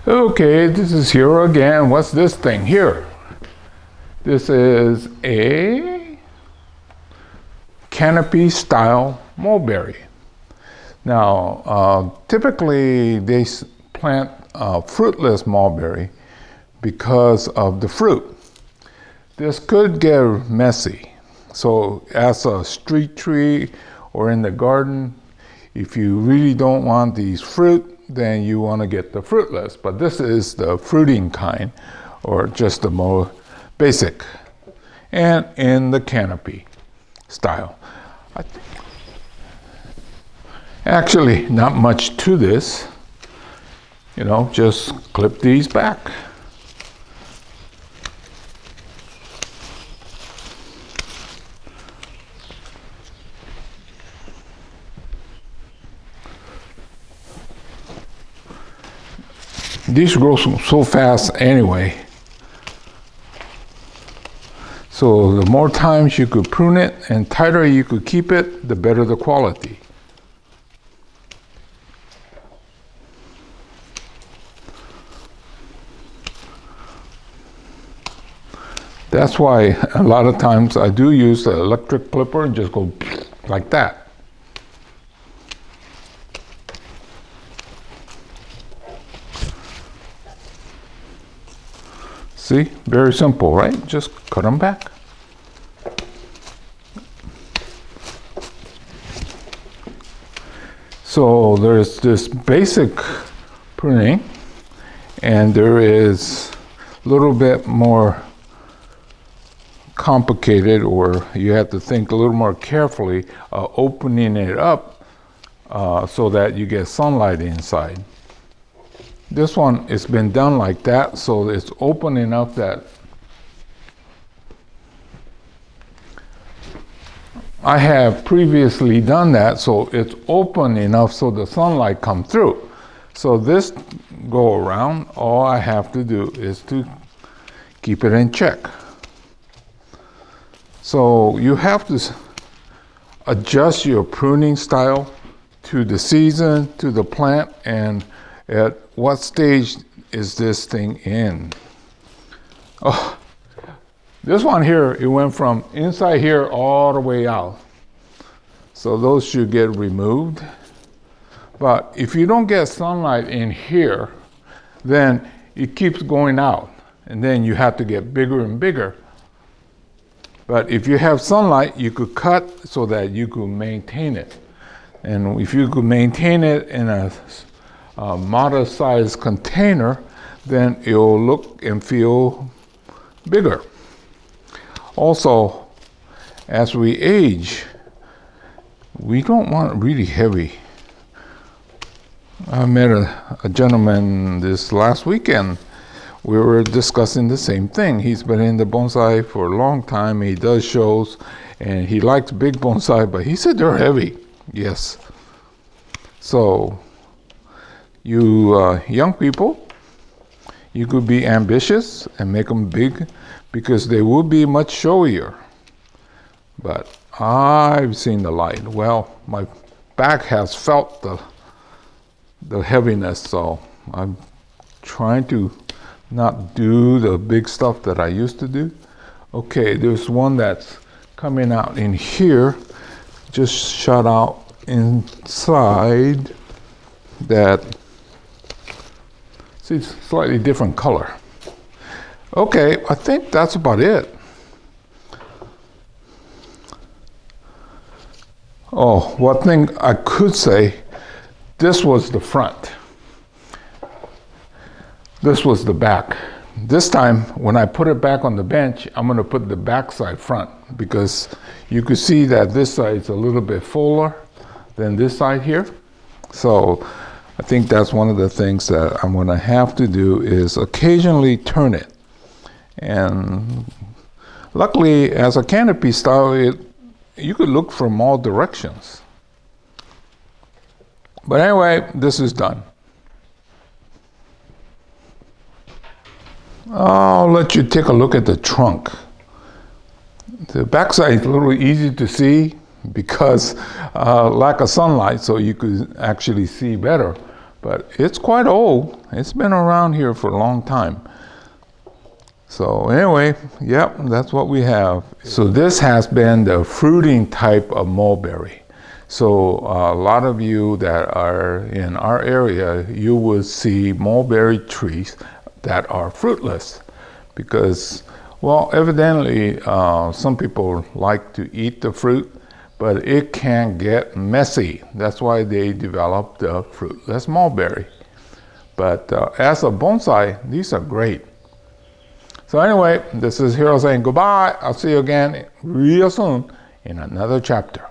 Okay, this is here again. What's this thing here? This is a Canope style mulberry. Now, typically they plant fruitless mulberry because of the fruit. This could get messy. So as a street tree or in the garden, if you really don't want these fruit, then you want to get the fruitless. But this is the fruiting kind, or just the more basic, and in the Canope style. Actually, not much to this. Just clip these back. These grow so fast anyway. So the more times you could prune it and tighter you could keep it, the better the quality. That's why a lot of times I do use the electric clipper and just go like that. See, very simple, right? Just cut them back. So there's this basic pruning, and there is a little bit more complicated, or you have to think a little more carefully, opening it up so that you get sunlight inside. This one, it's been done like that, so it's open enough that I have previously done that, so it's open enough so the sunlight comes through. So this go around, all I have to do is to keep it in check. So you have to adjust your pruning style to the season, to the plant, and at what stage is this thing in? Oh, this one here, it went from inside here all the way out. So those should get removed. But if you don't get sunlight in here, then it keeps going out. And then you have to get bigger and bigger. But if you have sunlight, you could cut so that you could maintain it. And if you could maintain it in a modest sized container, then it'll look and feel bigger. Also, as we age, we don't want it really heavy. I met a gentleman this last weekend. We were discussing the same thing. He's been in the bonsai for a long time. He does shows, and he likes big bonsai, but he said they're heavy. Yes. So, you young people, you could be ambitious and make them big, because they will be much showier. But I've seen the light. Well, my back has felt the heaviness, so I'm trying to not do the big stuff that I used to do. Okay, there's one that's coming out in here, just shot out inside that. See, it's slightly different color. Okay, I think that's about it. Oh, one thing I could say, this was the front. This was the back. This time, when I put it back on the bench, I'm going to put the back side front, because you could see that this side's a little bit fuller than this side here. So I think that's one of the things that I'm going to have to do, is occasionally turn it. And luckily, as a Canope style, you could look from all directions. But anyway, this is done. I'll let you take a look at the trunk. The backside is a little easy to see because lack of sunlight, so you could actually see better. but it's quite old. It's been around here for a long time. So anyway, yep, that's what we have. So this has been the fruiting type of mulberry. So a lot of you that are in our area, you will see mulberry trees that are fruitless because, well, evidently some people like to eat the fruit, but it can get messy. That's why they developed the fruitless mulberry. But as a bonsai, these are great. So anyway, this is Hiro saying goodbye. I'll see you again real soon in another chapter.